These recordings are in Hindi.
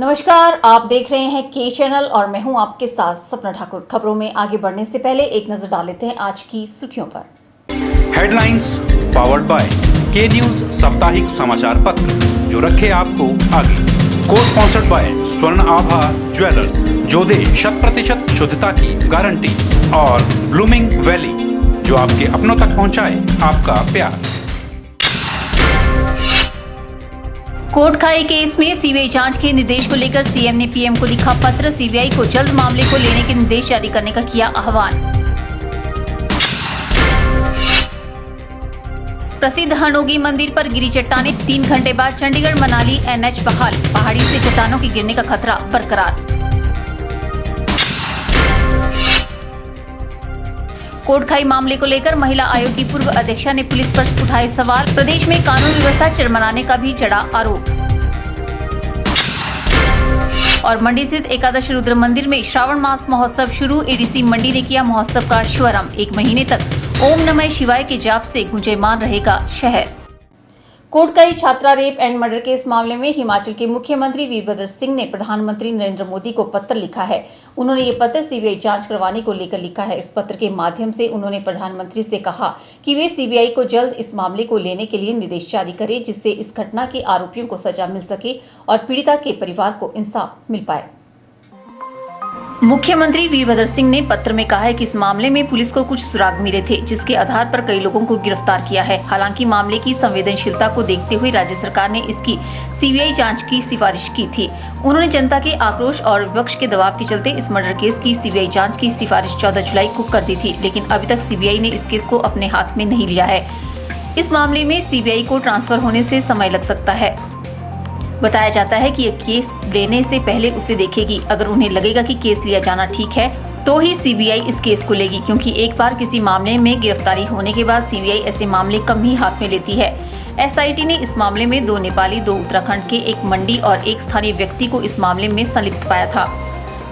नमस्कार, आप देख रहे हैं के चैनल और मैं हूं आपके साथ सपना ठाकुर। खबरों में आगे बढ़ने से पहले एक नजर डाल लेते हैं आज की सुर्खियों पर। हेडलाइंस पावर्ड बाय के न्यूज साप्ताहिक समाचार पत्र, जो रखे आपको आगे। को स्पॉन्सर्ड बाय स्वर्ण आभा ज्वेलर्स, जो दे 100% शुद्धता की गारंटी, और ब्लूमिंग वैली, जो आपके अपनों तक पहुंचाए आपका प्यार। कोटखाई केस में सीबीआई जांच के निर्देश को लेकर सीएम ने पीएम को लिखा पत्र। सीबीआई को जल्द मामले को लेने के निर्देश जारी करने का किया आह्वान। प्रसिद्ध हरनोगी मंदिर पर गिरी चट्टानें, 3 घंटे बाद चंडीगढ़ मनाली एनएच बहाल। पहाड़ी से चट्टानों के गिरने का खतरा बरकरार। कोटखाई मामले को लेकर महिला आयोग की पूर्व अध्यक्षा ने पुलिस पर उठाए सवाल। प्रदेश में कानून व्यवस्था चरमराने का भी चढ़ा आरोप। और मंडी स्थित एकादश रुद्र मंदिर में श्रावण मास महोत्सव शुरू। एडीसी मंडी ने किया महोत्सव का शुभारंभ। 1 महीने तक ओम नमः शिवाय के जाप से गुंजयमान रहेगा शहर। कोटखाई छात्रा रेप एंड मर्डर केस मामले में हिमाचल के मुख्यमंत्री वीरभद्र सिंह ने प्रधानमंत्री नरेंद्र मोदी को पत्र लिखा है। उन्होंने ये पत्र सीबीआई जांच करवाने को लेकर लिखा है। इस पत्र के माध्यम से उन्होंने प्रधानमंत्री से कहा कि वे सीबीआई को जल्द इस मामले को लेने के लिए निर्देश जारी करें, जिससे इस घटना के आरोपियों को सजा मिल सके और पीड़िता के परिवार को इंसाफ मिल पाए। मुख्यमंत्री वीरभद्र सिंह ने पत्र में कहा है कि इस मामले में पुलिस को कुछ सुराग मिले थे, जिसके आधार पर कई लोगों को गिरफ्तार किया है। हालांकि मामले की संवेदनशीलता को देखते हुए राज्य सरकार ने इसकी सीबीआई जांच की सिफारिश की थी। उन्होंने जनता के आक्रोश और विपक्ष के दबाव के चलते इस मर्डर केस की सीबीआई जांच की सिफारिश 14 जुलाई को कर दी थी, लेकिन अभी तक सीबीआई ने इस केस को अपने हाथ में नहीं लिया है। इस मामले में सीबीआई को ट्रांसफर होने से समय लग सकता है। बताया जाता है कि यह केस लेने से पहले उसे देखेगी। अगर उन्हें लगेगा कि केस लिया जाना ठीक है तो ही सीबीआई इस केस को लेगी, क्योंकि एक बार किसी मामले में गिरफ्तारी होने के बाद सीबीआई ऐसे मामले कम ही हाथ में लेती है। एसआईटी ने इस मामले में 2 नेपाली, 2 उत्तराखंड के, 1 मंडी और 1 स्थानीय व्यक्ति को इस मामले में संलिप्त पाया था,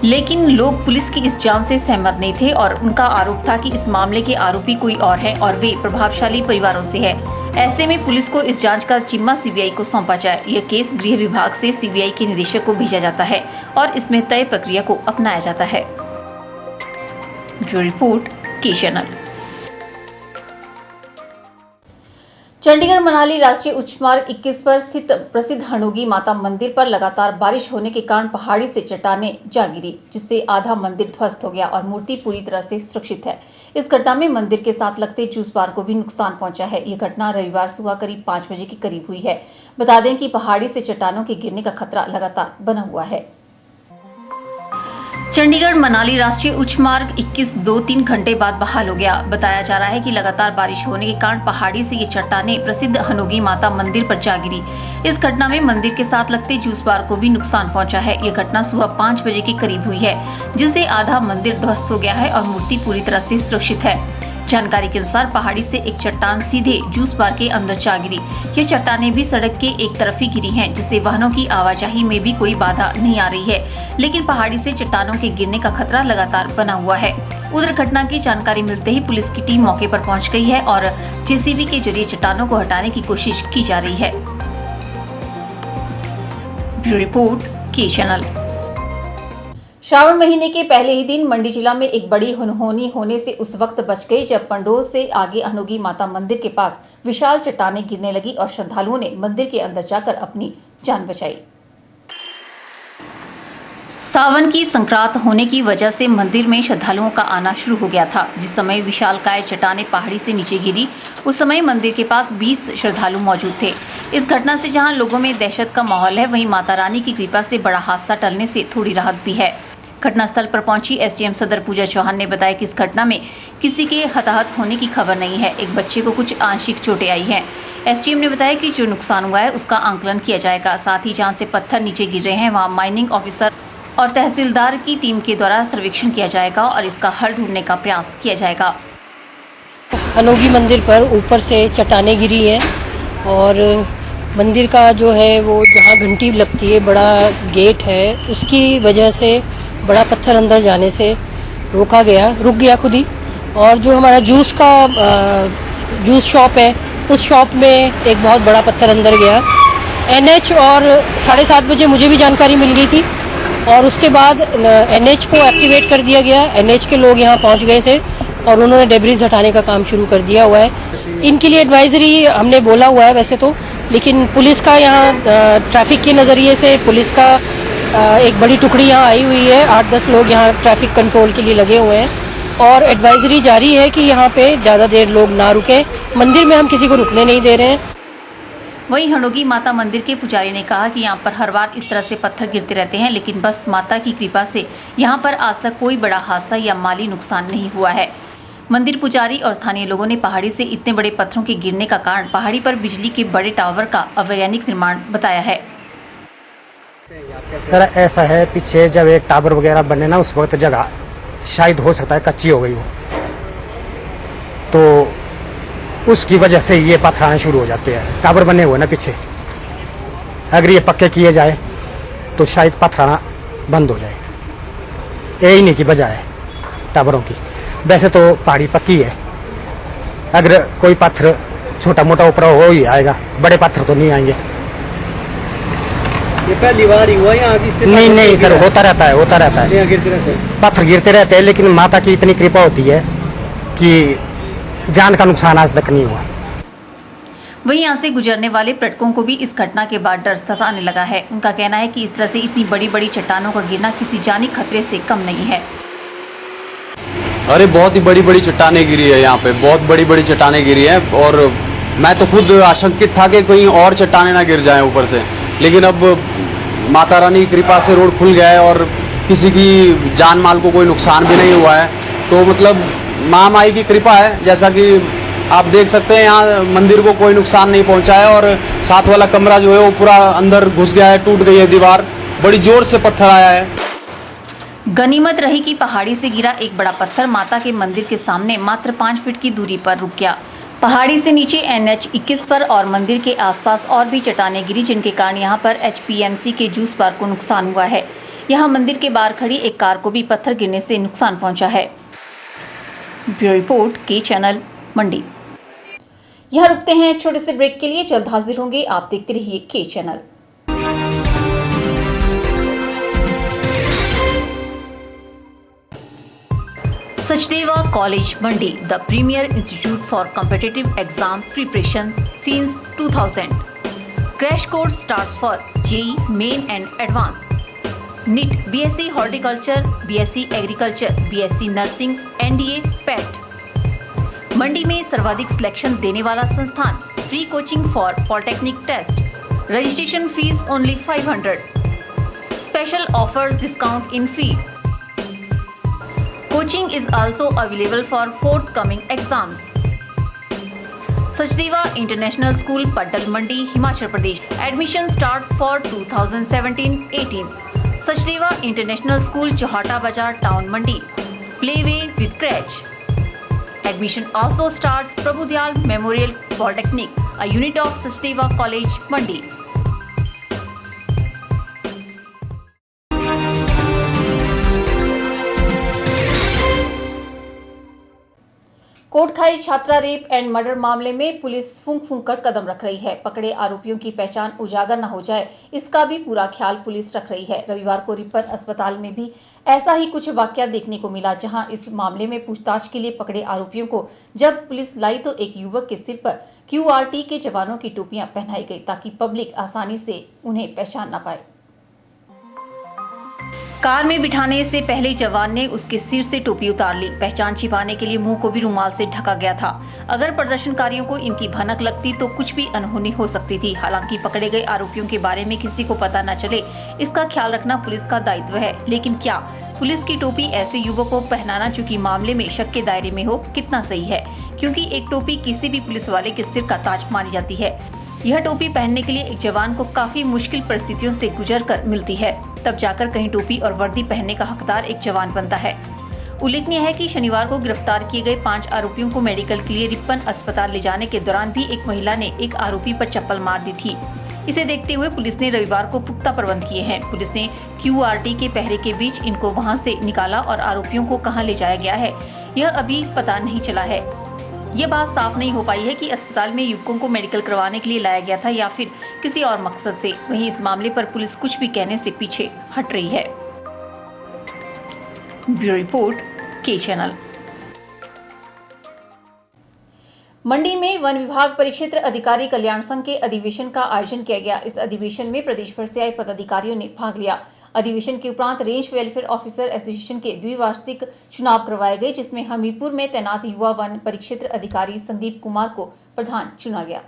लेकिन लोग पुलिस की इस जांच से सहमत नहीं थे और उनका आरोप था कि इस मामले के आरोपी कोई और है और वे प्रभावशाली परिवारों से है। ऐसे में पुलिस को इस जांच का जिम्मा सीबीआई को सौंपा जाए। यह केस गृह विभाग से सीबीआई के निदेशक को भेजा जाता है और इसमें तय प्रक्रिया को अपनाया जाता है। ब्यूरो रिपोर्ट, के चैनल। चंडीगढ़ मनाली राष्ट्रीय उच्च मार्ग 21 पर स्थित प्रसिद्ध हरनोगी माता मंदिर पर लगातार बारिश होने के कारण पहाड़ी से चट्टानें जा गिरी, जिससे आधा मंदिर ध्वस्त हो गया और मूर्ति पूरी तरह से सुरक्षित है। इस घटना में मंदिर के साथ लगते जूस बार को भी नुकसान पहुंचा है। ये घटना रविवार सुबह करीब 5 बजे के करीब हुई है। बता दें कि पहाड़ी से चट्टानों के गिरने का खतरा लगातार बना हुआ है। चंडीगढ़ मनाली राष्ट्रीय उच्च मार्ग 21 2-3 घंटे बाद बहाल हो गया। बताया जा रहा है कि लगातार बारिश होने के कारण पहाड़ी से ये चट्टानें प्रसिद्ध हरनोगी माता मंदिर पर जा गिरी। इस घटना में मंदिर के साथ लगते जूस बार को भी नुकसान पहुंचा है। ये घटना सुबह 5 बजे के करीब हुई है, जिससे आधा मंदिर ध्वस्त हो गया है और मूर्ति पूरी तरह से सुरक्षित है। जानकारी के अनुसार पहाड़ी से एक चट्टान सीधे जूस बार के अंदर जा गिरी। ये चट्टानें भी सड़क के एक तरफ ही गिरी हैं, जिससे वाहनों की आवाजाही में भी कोई बाधा नहीं आ रही है, लेकिन पहाड़ी से चट्टानों के गिरने का खतरा लगातार बना हुआ है। उधर घटना की जानकारी मिलते ही पुलिस की टीम मौके पर पहुंच गई है और जेसीबी के जरिए चट्टानों को हटाने की कोशिश की जा रही है। ब्यूरो रिपोर्ट, के चैनल। श्रावण महीने के पहले ही दिन मंडी जिला में एक बड़ी अनहोनी होने से उस वक्त बच गई, जब पंडोर से आगे हरनोगी माता मंदिर के पास विशाल चट्टानें गिरने लगी और श्रद्धालुओं ने मंदिर के अंदर जाकर अपनी जान बचाई। सावन की संक्रांत होने की वजह से मंदिर में श्रद्धालुओं का आना शुरू हो गया था। जिस समय विशालकाय चट्टानें पहाड़ी से नीचे गिरी, उस समय मंदिर के पास 20 श्रद्धालु मौजूद थे। इस घटना से जहां लोगों में दहशत का माहौल है, वहीं माता रानी की कृपा से बड़ा हादसा टलने से थोड़ी राहत भी है। घटनास्थल पर पहुंची एसडीएम सदर पूजा चौहान ने बताया कि इस घटना में किसी के हताहत होने की खबर नहीं है। एक बच्चे को कुछ आंशिक चोटें आई हैं। एसडीएम ने बताया कि जो नुकसान हुआ है उसका आंकलन किया जाएगा। साथ ही जहां से पत्थर नीचे गिर रहे हैं, वहां माइनिंग ऑफिसर और तहसीलदार की टीम के द्वारा सर्वेक्षण किया जाएगा और इसका हल ढूंढने का प्रयास किया जाएगा। हरनोगी मंदिर पर ऊपर से चट्टानें गिरी हैं और मंदिर का जो है वो जहाँ घंटी लगती है, बड़ा गेट है, उसकी वजह से बड़ा पत्थर अंदर जाने से रुक गया खुद ही। और जो हमारा जूस शॉप है, उस शॉप में एक बहुत बड़ा पत्थर अंदर गया एनएच और 7:30 बजे मुझे भी जानकारी मिल गई थी और उसके बाद एनएच को एक्टिवेट कर दिया गया। एनएच के लोग यहाँ पहुँच गए थे और उन्होंने डेब्रिज हटाने का काम शुरू कर दिया हुआ है। इनके लिए एडवाइजरी हमने बोला हुआ है वैसे तो, लेकिन पुलिस का यहाँ ट्रैफिक के नज़रिए से पुलिस का एक बड़ी टुकड़ी यहाँ आई हुई है। 8-10 लोग यहाँ ट्रैफिक कंट्रोल के लिए लगे हुए हैं और एडवाइजरी जारी है कि यहाँ पे ज़्यादा देर लोग ना रुकें। मंदिर में हम किसी को रुकने नहीं दे रहे हैं। वहीं हणोगी माता मंदिर के पुजारी ने कहा कि यहाँ पर हर बार इस तरह से पत्थर गिरते रहते हैं, लेकिन बस माता की कृपा से यहाँ पर आज तक कोई बड़ा हादसा या माली नुकसान नहीं हुआ है। मंदिर पुजारी और स्थानीय लोगों ने पहाड़ी से इतने बड़े पत्थरों के गिरने का कारण पहाड़ी पर बिजली के बड़े टावर का अवैज्ञानिक निर्माण बताया है। सर ऐसा है, पीछे जब एक टावर वगैरह बने ना, उस वक्त जगह शायद हो सकता है कच्ची हो गई हो, तो उसकी वजह से ये पत्थर आने शुरू हो जाते हैं। टावर बने हुए ना पीछे, अगर ये पक्के किए जाए तो शायद पत्थर आना बंद हो जाए। यही नहीं की वजह है टावरों की। वैसे तो पहाड़ी पक्की है, अगर कोई पत्थर छोटा मोटा ऊपर हो ही आएगा, बड़े पत्थर तो नहीं आएंगे। ये पहली बार ही हुआ यहाँ की? नहीं सर, होता रहता है गिरते रहते हैं। पत्थर गिरते रहते हैं, लेकिन माता की इतनी कृपा होती है कि जान का नुकसान आज तक नहीं हुआ। वहीं यहाँ से गुजरने वाले पर्यटकों को भी इस घटना के बाद डर सताने लगा है। उनका कहना है कि इस तरह से इतनी बड़ी बड़ी चट्टानों का गिरना किसी जानी खतरे से कम नहीं है। अरे बहुत ही बड़ी बड़ी चट्टानें गिरी है यहाँ पे, बहुत बड़ी बड़ी चट्टानें गिरी है और मैं तो खुद आशंकित था कि कहीं और चट्टानें ना गिर जाएं ऊपर से, लेकिन अब माता रानी की कृपा से रोड खुल गया है और किसी की जान माल को कोई नुकसान भी नहीं हुआ है। तो मतलब महामाई की कृपा है। जैसा कि आप देख सकते हैं यहाँ मंदिर को कोई नुकसान नहीं पहुंचा है और साथ वाला कमरा जो है वो पूरा अंदर घुस गया है, टूट गई है दीवार, बड़ी जोर से पत्थर आया है। गनीमत रही कि पहाड़ी से गिरा एक बड़ा पत्थर माता के मंदिर के सामने मात्र 5 फीट की दूरी पर रुक गया। पहाड़ी से नीचे NH 21 पर और मंदिर के आसपास और भी चट्टानें गिरी, जिनके कारण यहाँ पर HPMC के जूस बार को नुकसान हुआ है। यहाँ मंदिर के बाहर खड़ी एक कार को भी पत्थर गिरने से नुकसान पहुंचा है। ब्यूरो रिपोर्ट के चैनल मंडी। यहाँ रुकते हैं छोटे से ब्रेक के लिए, जल्द हाजिर होंगे। आप देखते रहिए के channel. Sachdeva college Mandi, the premier institute for competitive exam preparation since 2000. Crash course starts for JEE Main and Advanced, NIT, BSc Horticulture, BSc Agriculture, BSc Nursing, NDA, PET. Mandi में सर्वाधिक सिलेक्शन देने वाला संस्थान। Free coaching for polytechnic test. Registration fees only 500. Special offers, discount in fee. Coaching is also available for forthcoming exams. Sachdeva International School, Paddal Mandi, Himachal Pradesh. Admission starts for 2017-18. Sachdeva International School, Johata Bazar, Town Mandi. Playway with crèche. Admission also starts Prabhudyal Memorial Polytechnic, a unit of Sachdeva College, Mandi. Kotkhai छात्रा रेप एंड मर्डर मामले में पुलिस फूंक फूंक कर कदम रख रही है। पकड़े आरोपियों की पहचान उजागर न हो जाए, इसका भी पूरा ख्याल पुलिस रख रही है। रविवार को रिपन अस्पताल में भी ऐसा ही कुछ वाकया देखने को मिला, जहां इस मामले में पूछताछ के लिए पकड़े आरोपियों को जब पुलिस लाई तो एक युवक के सिर पर QRT के जवानों की टोपियां पहनाई गई ताकि पब्लिक आसानी से उन्हें पहचान न पाए। कार में बिठाने से पहले जवान ने उसके सिर से टोपी उतार ली। पहचान छिपाने के लिए मुंह को भी रुमाल से ढका गया था। अगर प्रदर्शनकारियों को इनकी भनक लगती तो कुछ भी अनहोनी हो सकती थी। हालांकि पकड़े गए आरोपियों के बारे में किसी को पता न चले, इसका ख्याल रखना पुलिस का दायित्व है। लेकिन क्या पुलिस की टोपी ऐसे युवक को पहनाना जो कि मामले में शक के दायरे में हो, कितना सही है? क्योंकि एक टोपी किसी भी पुलिस वाले के सिर का ताज मानी जाती है। यह टोपी पहनने के लिए एक जवान को काफी मुश्किल परिस्थितियों से गुजरकर मिलती है, तब जाकर कहीं टोपी और वर्दी पहनने का हकदार एक जवान बनता है। उल्लेखनीय है कि शनिवार को गिरफ्तार किए गए 5 आरोपियों को मेडिकल के लिए रिपन अस्पताल ले जाने के दौरान भी एक महिला ने एक आरोपी पर चप्पल मार दी थी। इसे देखते हुए पुलिस ने रविवार को पुख्ता प्रबंध किए हैं। पुलिस ने QRT के पहरे के बीच इनको वहां से निकाला और आरोपियों को कहां ले जाया गया है, यह अभी पता नहीं चला है। ये बात साफ नहीं हो पाई है कि अस्पताल में युवकों को मेडिकल करवाने के लिए लाया गया था या फिर किसी और मकसद से। वहीं इस मामले पर पुलिस कुछ भी कहने से पीछे हट रही है। ब्यूरो रिपोर्ट, के चैनल। मंडी में वन विभाग परिक्षेत्र अधिकारी कल्याण संघ के अधिवेशन का आयोजन किया गया। इस अधिवेशन में प्रदेश भर से आए पदाधिकारियों ने भाग लिया। अधिवेशन के उपरांत रेंज वेलफेयर ऑफिसर एसोसिएशन के द्विवार्षिक चुनाव करवाए गए, जिसमें हमीरपुर में तैनात युवा वन परिक्षेत्र अधिकारी संदीप कुमार को प्रधान चुना गया।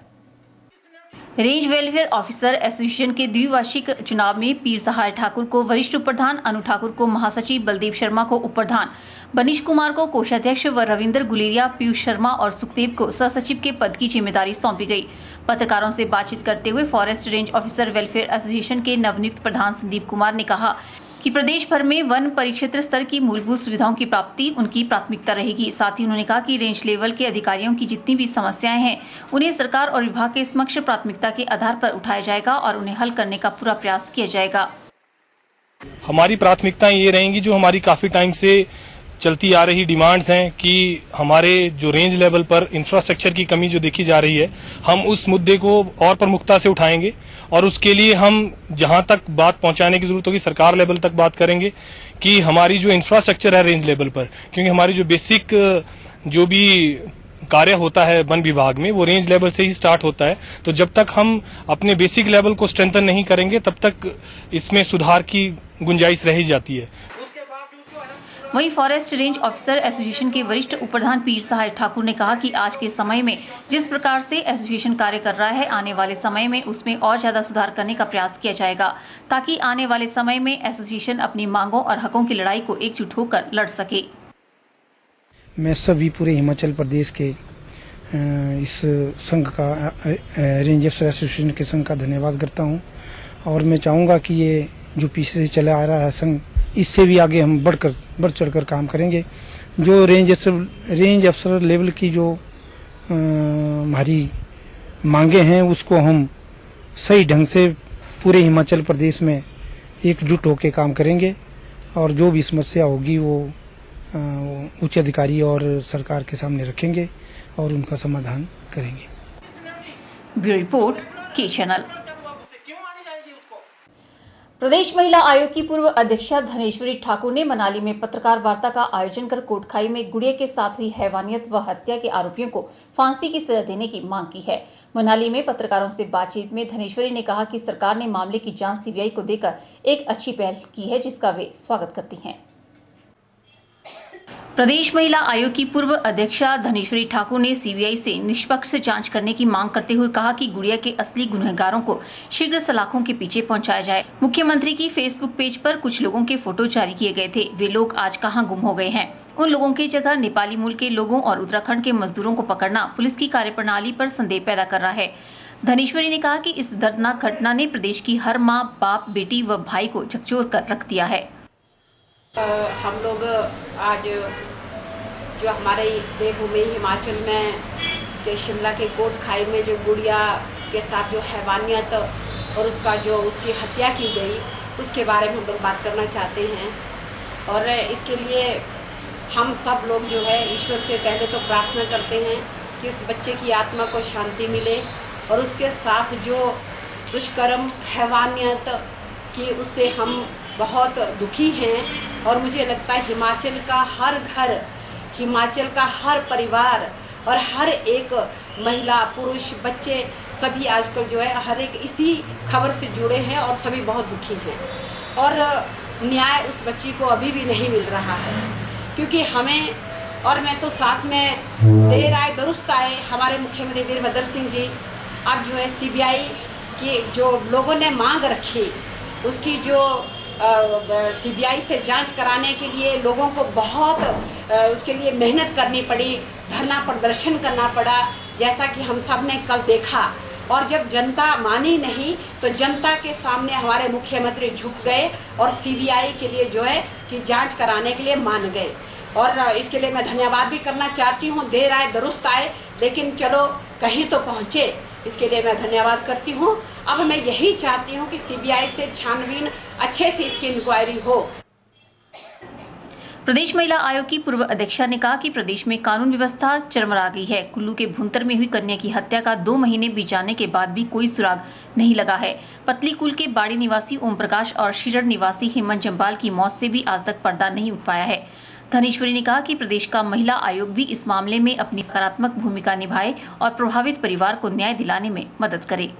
रेंज वेलफेयर ऑफिसर एसोसिएशन के द्विवार्षिक चुनाव में पीर सहाय ठाकुर को वरिष्ठ उप प्रधान, अनु ठाकुर को महासचिव, बलदेव शर्मा को उप प्रधान, बनीश कुमार को कोषाध्यक्ष व रविंद्र गुलेरिया, पीयूष शर्मा और सुखदेव को सहसचिव के पद की जिम्मेदारी सौंपी गई। पत्रकारों से बातचीत करते हुए forest range officer welfare association के नवनियुक्त प्रधान संदीप कुमार ने कहा कि प्रदेश भर में वन परिक्षेत्र स्तर की मूलभूत सुविधाओं की प्राप्ति उनकी प्राथमिकता रहेगी। साथ ही उन्होंने कहा कि रेंज लेवल के अधिकारियों की जितनी भी समस्याएं हैं उन्हें सरकार और विभाग के समक्ष प्राथमिकता के आधार पर उठाया जाएगा और उन्हें हल करने का पूरा प्रयास किया जाएगा। हमारी प्राथमिकताएं ये रहेंगी जो हमारी काफी टाइम से चलती आ रही डिमांड्स हैं कि हमारे जो रेंज लेवल पर इंफ्रास्ट्रक्चर की कमी जो देखी जा रही है, हम उस मुद्दे को और प्रमुखता से उठाएंगे और उसके लिए हम जहां तक बात पहुंचाने की जरूरत होगी सरकार लेवल तक बात करेंगे कि हमारी जो इंफ्रास्ट्रक्चर है रेंज लेवल पर, क्योंकि हमारी जो बेसिक जो भी कार्य होता है वन विभाग में वो रेंज लेवल से ही स्टार्ट होता है। तो जब तक हम अपने बेसिक लेवल को स्ट्रेंथन नहीं करेंगे तब तक इसमें सुधार की गुंजाइश रह ही जाती है। वहीं फॉरेस्ट रेंज ऑफिसर एसोसिएशन के वरिष्ठ उप प्रधान पीर सहाय ठाकुर ने कहा कि आज के समय में जिस प्रकार से एसोसिएशन कार्य कर रहा है, आने वाले समय में उसमें और ज्यादा सुधार करने का प्रयास किया जाएगा ताकि आने वाले समय में एसोसिएशन अपनी मांगों और हकों की लड़ाई को एकजुट होकर लड़ सके। मैं सभी पूरे हिमाचल प्रदेश के इस संघ का रेंज ऑफिसर एसोसिएशन के संघ का धन्यवाद करता हूं और मैं चाहूँगा कि ये जो पीछे से चला आ रहा है संघ, इससे भी आगे हम बढ़ चढ़कर काम करेंगे। जो रेंज अफसर लेवल की जो हमारी मांगे हैं उसको हम सही ढंग से पूरे हिमाचल प्रदेश में एकजुट होकर काम करेंगे और जो भी समस्या होगी वो उच्च अधिकारी और सरकार के सामने रखेंगे और उनका समाधान करेंगे। ब्यूरो रिपोर्ट, के चैनल। प्रदेश महिला आयोग की पूर्व अध्यक्षा धनेश्वरी ठाकुर ने मनाली में पत्रकार वार्ता का आयोजन कर कोटखाई में गुड़िया के साथ हुई हैवानियत व हत्या के आरोपियों को फांसी की सजा देने की मांग की है। मनाली में पत्रकारों से बातचीत में धनेश्वरी ने कहा कि सरकार ने मामले की जांच सीबीआई को देकर एक अच्छी पहल की है, जिसका वे स्वागत करती हैं। प्रदेश महिला आयोग की पूर्व अध्यक्षा धनेश्वरी ठाकुर ने सीबीआई से निष्पक्ष जांच करने की मांग करते हुए कहा कि गुड़िया के असली गुनहगारों को शीघ्र सलाखों के पीछे पहुंचाया जाए। मुख्यमंत्री की फेसबुक पेज पर कुछ लोगों के फोटो जारी किए गए थे। वे लोग आज कहां गुम हो गए हैं? उन लोगों की जगह नेपाली मूल के लोगों और उत्तराखंड के मजदूरों को पकड़ना पुलिस की कार्यप्रणाली पर संदेह पैदा कर रहा है। धनेश्वरी ने कहा कि इस दर्दनाक घटना ने प्रदेश की हर माँ, बाप, बेटी व भाई को झकझोर कर रख दिया है। हम लोग आज जो हमारे देवभूमि हिमाचल में के शिमला के कोटखाई में जो गुड़िया के साथ जो हैवानियत और उसकी हत्या की गई उसके बारे में हम लोग बात करना चाहते हैं। और इसके लिए हम सब लोग जो है ईश्वर से पहले तो प्रार्थना करते हैं कि उस बच्चे की आत्मा को शांति मिले और उसके साथ जो दुष्कर्म हैवानियत की उससे हम बहुत दुखी हैं। और मुझे लगता है हिमाचल का हर घर, हिमाचल का हर परिवार और हर एक महिला, पुरुष, बच्चे सभी आजकल जो है हर एक इसी खबर से जुड़े हैं और सभी बहुत दुखी हैं। और न्याय उस बच्ची को अभी भी नहीं मिल रहा है, क्योंकि हमें और मैं तो साथ में देर आए दुरुस्त आए, हमारे मुख्यमंत्री वीरभद्र सिंह जी अब जो है सीबीआई की जो लोगों ने मांग रखी उसकी जो सीबीआई से जांच कराने के लिए लोगों को बहुत उसके लिए मेहनत करनी पड़ी, धरना प्रदर्शन करना पड़ा, जैसा कि हम सब ने कल देखा। और जब जनता मानी नहीं तो जनता के सामने हमारे मुख्यमंत्री झुक गए और सीबीआई के लिए जो है कि जांच कराने के लिए मान गए। और इसके लिए मैं धन्यवाद भी करना चाहती हूँ। देर आए दुरुस्त आए, लेकिन चलो कहीं तो पहुँचे, इसके लिए मैं धन्यवाद करती हूँ। अब मैं यही चाहती हूँ कि सीबीआई से छानबीन अच्छे से इसकी इंक्वायरी हो। प्रदेश महिला आयोग की पूर्व अध्यक्षा ने कहा कि प्रदेश में कानून व्यवस्था चरमरा गई है। कुल्लू के भुंतर में हुई कन्या की हत्या का 2 महीने बीत जाने के बाद भी कोई सुराग नहीं लगा है। पतली कुल के बाड़ी निवासी ओम प्रकाश और शीरड़ निवासी हेमंत जम्बाल की मौत से भी आज तक पर्दा नहीं उठ पाया है। धनेश्वरी ने कहा कि प्रदेश का महिला आयोग भी इस मामले में अपनी सकारात्मक भूमिका निभाए और प्रभावित परिवार को न्याय दिलाने में मदद करे।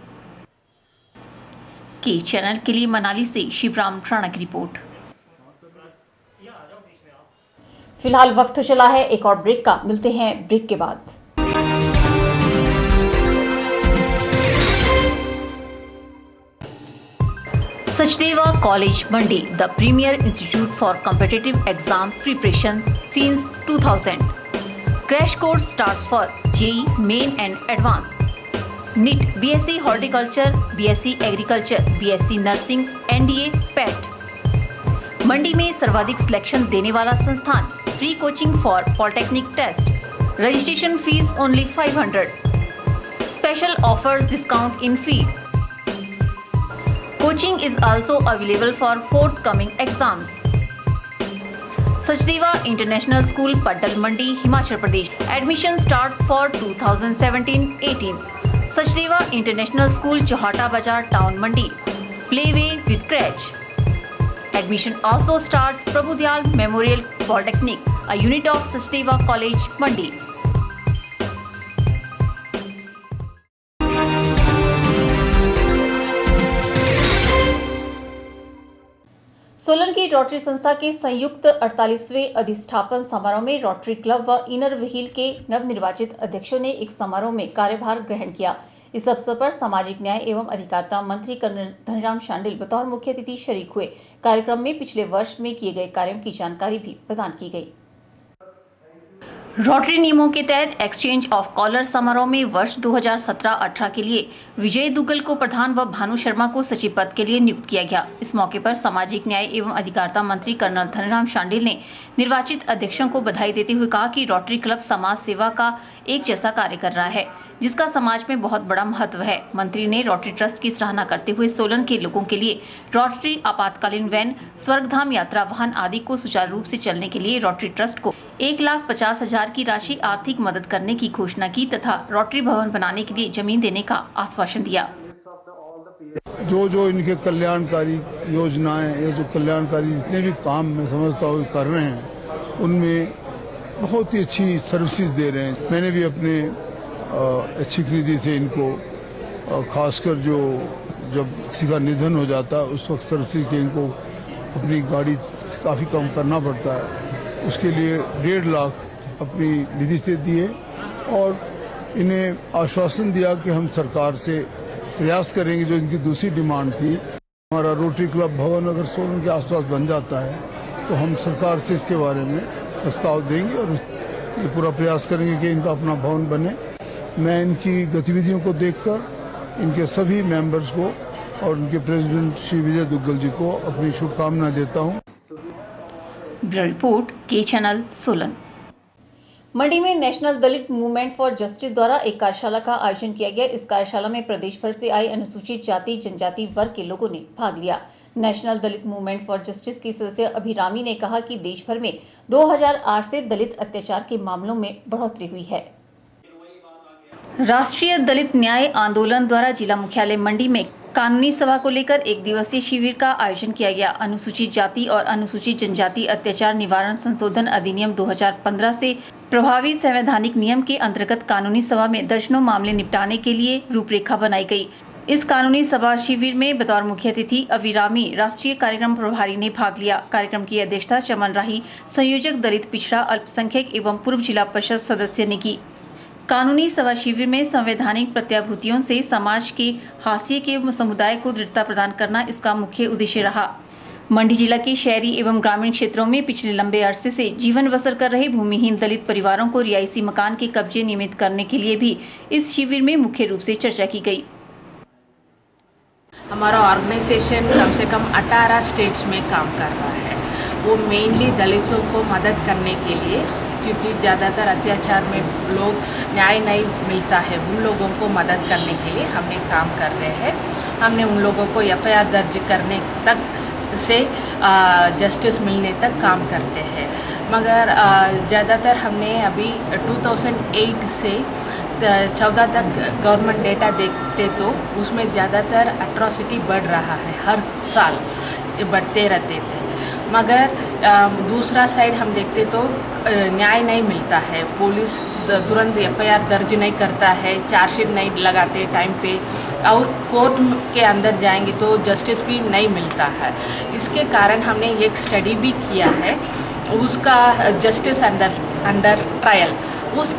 के चैनल के लिए मनाली से शिवराम राणा की रिपोर्ट। फिलहाल वक्त तो चला है एक और ब्रेक का, मिलते हैं ब्रेक के बाद। Sachdeva college Mandi, the premier institute for competitive exam preparation since 2000। Crash course starts for JEE main and advance, NEET, BSc horticulture, BSc agriculture, BSc nursing, NDA, PAT. Mandi में सर्वाधिक सिलेक्शन देने वाला संस्थान। Free coaching for polytechnic test. Registration fees only 500। Special offers, discount in fee. Coaching is also available for forthcoming exams. Sachdeva International School, Paddal Mandi, Himachal Pradesh. Admission starts for 2017-18. Sachdeva International School, Johata Bazar, Town Mandi. Playway with crèche. Admission also starts Prabhudyal Memorial Polytechnic, a unit of Sachdeva College, Mandi. Solan की रोटरी संस्था के संयुक्त 48वें अधिष्ठापन समारोह में रोटरी क्लब व इनर व्हील के नवनिर्वाचित अध्यक्षों ने एक समारोह में कार्यभार ग्रहण किया। इस अवसर पर सामाजिक न्याय एवं अधिकारिता मंत्री कर्नल धनीराम शांडिल बतौर मुख्य अतिथि शरीक हुए। कार्यक्रम में पिछले वर्ष में किए गए कार्यों की जानकारी भी प्रदान की गई। रोटरी नियमों के तहत एक्सचेंज ऑफ कॉलर समारोह में वर्ष 2017-18 के लिए विजय दुग्गल को प्रधान व भानु शर्मा को सचिव पद के लिए नियुक्त किया गया। इस मौके पर सामाजिक न्याय एवं अधिकारिता मंत्री कर्नल धनीराम शांडिल ने निर्वाचित अध्यक्षों को बधाई देते हुए कहा कि रोटरी क्लब समाज सेवा का एक जैसा कार्य कर रहा है, जिसका समाज में बहुत बड़ा महत्व है। मंत्री ने रोटरी ट्रस्ट की सराहना करते हुए सोलन के लोगों के लिए रोटरी आपातकालीन वैन, स्वर्गधाम यात्रा वाहन आदि को सुचारू रूप से चलने के लिए रोटरी ट्रस्ट को 1,50,000 की राशि आर्थिक मदद करने की घोषणा की तथा रोटरी भवन बनाने के लिए जमीन देने का आश्वासन दिया। जो इनके कल्याणकारी योजनाएं या जो कल्याणकारी जितने भी काम मैं समझता हूँ कर रहे हैं, उनमें बहुत ही अच्छी सर्विसेज दे रहे हैं। मैंने भी अपने अच्छी खरीदी से इनको खासकर जब किसी का निधन हो जाता है उस वक्त सर्विसेज के इनको अपनी गाड़ी से काफ़ी कम करना पड़ता है, उसके लिए 1.5 लाख अपनी निधि से दिए और इन्हें आश्वासन दिया कि हम सरकार से प्रयास करेंगे। जो इनकी दूसरी डिमांड थी, हमारा रोटरी क्लब भवन अगर सोलन के आसपास बन जाता है तो हम सरकार से इसके बारे में प्रस्ताव देंगे और ये पूरा प्रयास करेंगे कि इनका अपना भवन बने। मैं इनकी गतिविधियों को देखकर इनके सभी मेंबर्स को और उनके प्रेसिडेंट श्री विजय दुग्गल जी को अपनी शुभकामनाएं देता हूं। ब्यूरो रिपोर्ट, के चैनल, सोलन। मंडी में national Dalit movement for justice द्वारा एक कार्यशाला का आयोजन किया गया। इस कार्यशाला में प्रदेश भर से आए अनुसूचित जाति जनजाति वर्ग के लोगों ने भाग लिया। National Dalit movement for justice की सदस्य अभिरामी ने कहा कि देश भर में 2008 से दलित अत्याचार के मामलों में बढ़ोतरी हुई है। राष्ट्रीय दलित न्याय आंदोलन द्वारा जिला मुख्यालय मंडी में कानूनी सभा को लेकर 1 दिवसीय शिविर का आयोजन किया गया। अनुसूचित जाति और अनुसूचित जनजाति अत्याचार निवारण संशोधन अधिनियम 2015 से प्रभावी संवैधानिक नियम के अंतर्गत कानूनी सभा में दर्जनों मामले निपटाने के लिए रूपरेखा बनाई गई। इस कानूनी सभा शिविर में बतौर मुख्य अतिथि अभिरामी राष्ट्रीय कार्यक्रम प्रभारी ने भाग लिया। कार्यक्रम की अध्यक्षता चमन राही, संयोजक दलित पिछड़ा अल्पसंख्यक एवं पूर्व जिला परिषद सदस्य ने की। कानूनी सभा शिविर में संवैधानिक प्रत्याभूतियों से समाज के हाशिए के समुदाय को दृढ़ता प्रदान करना इसका मुख्य उद्देश्य रहा। मंडी जिला के शहरी एवं ग्रामीण क्षेत्रों में पिछले लंबे अरसे से जीवन बसर कर रहे भूमिहीन दलित परिवारों को रिहायशी मकान के कब्जे नियमित करने के लिए भी इस शिविर में मुख्य रूप से चर्चा की गई। हमारा ऑर्गेनाइजेशन कम से कम 18 स्टेट्स में काम कर रहा है। वो मेनली दलितों को मदद करने के लिए, क्योंकि ज़्यादातर अत्याचार में लोग न्याय नहीं मिलता है, उन लोगों को मदद करने के लिए हमने काम कर रहे हैं। हमने उन लोगों को FIR दर्ज करने तक से जस्टिस मिलने तक काम करते हैं। मगर ज़्यादातर हमने अभी 2008 से 14 तक गवर्नमेंट डेटा देखते तो उसमें ज़्यादातर अट्रॉसिटी बढ़ रहा है, हर साल बढ़ते रहते थे। मगर दूसरा साइड हम देखते तो न्याय नहीं मिलता है, पुलिस तुरंत एफआईआर दर्ज नहीं करता है, चार्जशीट नहीं लगाते टाइम पे, और कोर्ट के अंदर जाएंगे तो जस्टिस भी नहीं मिलता है। इसके कारण हमने एक स्टडी भी किया है, उसका जस्टिस अंडर ट्रायल, उस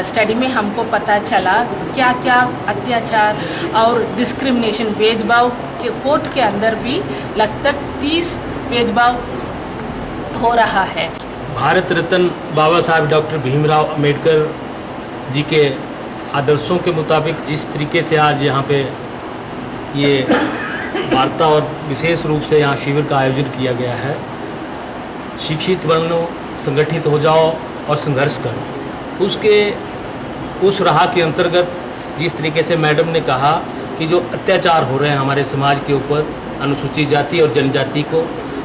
स्टडी में हमको पता चला क्या क्या अत्याचार और डिस्क्रिमिनेशन भेदभाव के कोर्ट के अंदर भी लगभग 30 भेदभाव हो रहा है। भारत रत्न बाबा साहब डॉक्टर भीमराव अंबेडकर जी के आदर्शों के मुताबिक जिस तरीके से आज यहाँ पे ये वार्ता और विशेष रूप से यहाँ शिविर का आयोजन किया गया है, शिक्षित बनो, संगठित हो जाओ और संघर्ष करो, उस राह के अंतर्गत जिस तरीके से मैडम ने कहा कि जो अत्याचार हो रहे हैं हमारे समाज के ऊपर, अनुसूचित जाति और जनजाति को,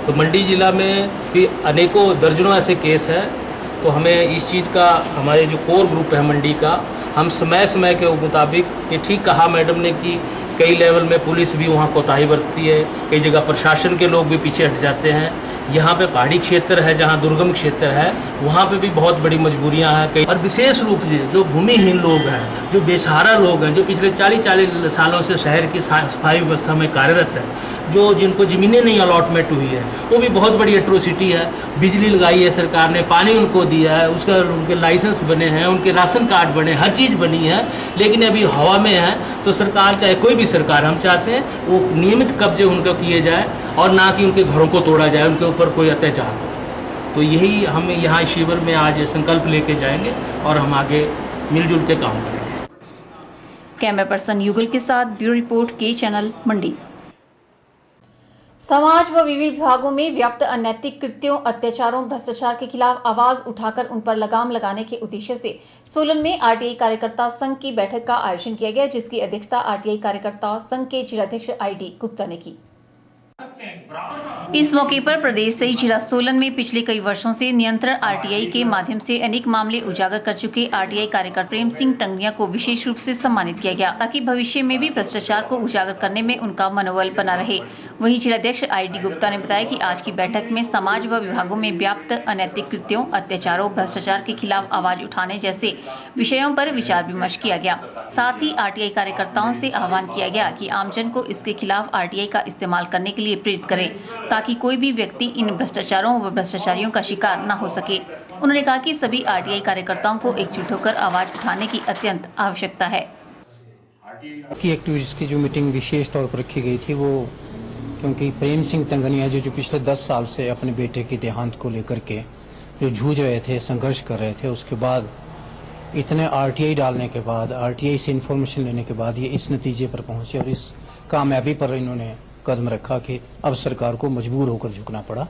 तो मंडी ज़िला में भी अनेकों दर्जनों ऐसे केस हैं। तो हमें इस चीज़ का, हमारे जो कोर ग्रुप है मंडी का, हम समय के मुताबिक, ये ठीक कहा मैडम ने कि कई लेवल में पुलिस भी वहाँ कोताही बरतती है, कई जगह प्रशासन के लोग भी पीछे हट जाते हैं। यहाँ पे पहाड़ी क्षेत्र है, जहाँ दुर्गम क्षेत्र है, वहाँ पे भी बहुत बड़ी मजबूरियाँ हैं कई, और विशेष रूप से जो भूमिहीन लोग हैं, जो बेसहारा लोग हैं, जो पिछले 40 सालों से शहर की सफाई व्यवस्था में कार्यरत है, जिनको ज़मीनें नहीं अलॉटमेंट हुई है, वो भी बहुत बड़ी एट्रोसिटी है। बिजली लगाई है सरकार ने, पानी उनको दिया है, उसका उनके लाइसेंस बने हैं, उनके राशन कार्ड बने, हर चीज़ बनी है, लेकिन अभी हवा में है। तो सरकार, चाहे कोई भी सरकार, हम चाहते हैं वो नियमित कब्जे उनको किए जाए और ना कि उनके घरों को तोड़ा जाए, उनके ऊपर कोई अत्याचार हो। तो यही हम यहाँ शिविर में आज संकल्प लेके जाएंगे और हम आगे मिलजुल के काम करेंगे। कैमरा पर्सन युगल के साथ ब्यूरो रिपोर्ट, के चैनल मंडी। समाज व विभिन्न विभागों में व्याप्त अनैतिक कृत्यों, अत्याचारों, भ्रष्टाचार के खिलाफ आवाज उठाकर उन पर लगाम लगाने के उद्देश्य से सोलन में आरटीआई कार्यकर्ता संघ की बैठक का आयोजन किया गया, जिसकी अध्यक्षता आरटीआई कार्यकर्ता संघ के जिलाध्यक्ष आईडी गुप्ता ने की। इस मौके पर प्रदेश सहित जिला सोलन में पिछले कई वर्षों से नियंत्रण आरटीआई के माध्यम से अनेक मामले उजागर कर चुके आरटीआई कार्यकर्ता प्रेम सिंह टंगनिया को विशेष रूप से सम्मानित किया गया, ताकि भविष्य में भी भ्रष्टाचार को उजागर करने में उनका मनोबल बना रहे। वहीं जिलाध्यक्ष आईडी गुप्ता ने बताया कि आज की बैठक में समाज व विभागों में व्याप्त अनैतिक कृत्यों, अत्याचारों, भ्रष्टाचार के खिलाफ आवाज उठाने जैसे विषयों पर विचार विमर्श किया गया। साथ ही आरटीआई कार्यकर्ताओं से आह्वान किया गया कि आमजन को इसके खिलाफ आरटीआई का इस्तेमाल करने के लिए प्रेरित करें, ताकि कोई भी व्यक्ति इन भ्रष्टाचारों व भ्रष्टाचारियों का शिकार न हो सके। उन्होंने कहा कि सभी आरटीआई कार्यकर्ताओं को एकजुट होकर आवाज उठाने की अत्यंत आवश्यकता है। की एक्टिविटीज की जो मीटिंग विशेष तौर पर रखी गई थी, वो क्योंकि प्रेम सिंह टंगनिया जो पिछले 10 साल से अपने बेटे के देहांत को लेकर के जो जूझ रहे थे, संघर्ष कर रहे थे, उसके बाद इतने आरटीआई डालने के बाद, आरटीआई से इन्फॉर्मेशन लेने के बाद ये इस नतीजे पर पहुंचे और इस कामयाबी पर इन्होंने कदम रखा कि अब सरकार को मजबूर होकर झुकना पड़ा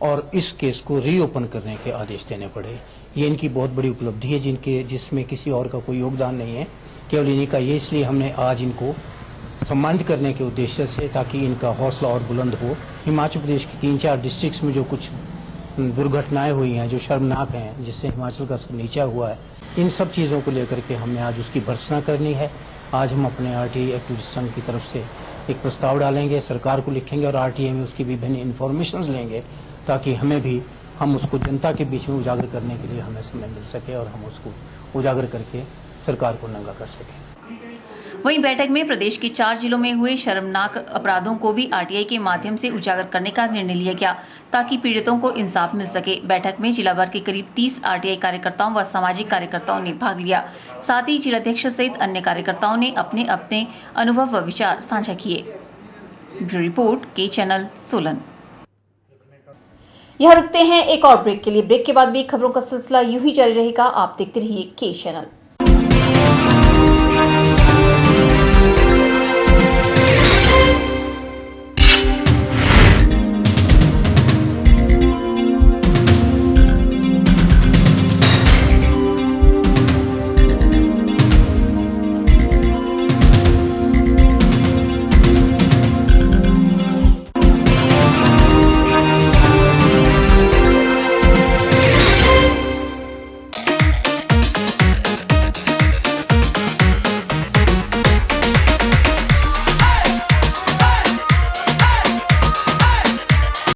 और इस केस को रीओपन करने के आदेश देने पड़े। ये इनकी बहुत बड़ी उपलब्धि है, जिसमें किसी और का कोई योगदान नहीं है, केवल इन्हीं का। ये इसलिए हमने आज इनको सम्मानित करने के उद्देश्य से, ताकि इनका हौसला और बुलंद हो। हिमाचल प्रदेश की 3-4 डिस्ट्रिक्ट्स में जो कुछ दुर्घटनाएं हुई हैं, जो शर्मनाक हैं, जिससे हिमाचल का सर नीचा हुआ है, इन सब चीज़ों को लेकर के हमने आज उसकी भर्त्सना करनी है। आज हम अपने आरटीआई एक्टिविस्ट संघ की तरफ से एक प्रस्ताव डालेंगे, सरकार को लिखेंगे और आरटीआई में उसकी विभिन्न इन्फॉर्मेशन लेंगे, ताकि हम उसको जनता के बीच में उजागर करने के लिए हमें समय मिल सके और हम उसको उजागर करके सरकार को नंगा कर सकें। वहीं बैठक में प्रदेश के 4 जिलों में हुए शर्मनाक अपराधों को भी आरटीआई के माध्यम से उजागर करने का निर्णय लिया गया, ताकि पीड़ितों को इंसाफ मिल सके। बैठक में जिला भर के करीब 30 आरटीआई कार्यकर्ताओं व सामाजिक कार्यकर्ताओं ने भाग लिया। साथ ही जिलाध्यक्ष सहित अन्य कार्यकर्ताओं ने अपने अपने अनुभव व विचार साझा किए। ब्यूरो रिपोर्ट, के चैनल सोलन। यहाँ रुकते हैं एक और ब्रेक के लिए। ब्रेक के बाद भी खबरों का सिलसिला यूं ही जारी रहेगा। आप देखते रहिए के चैनल।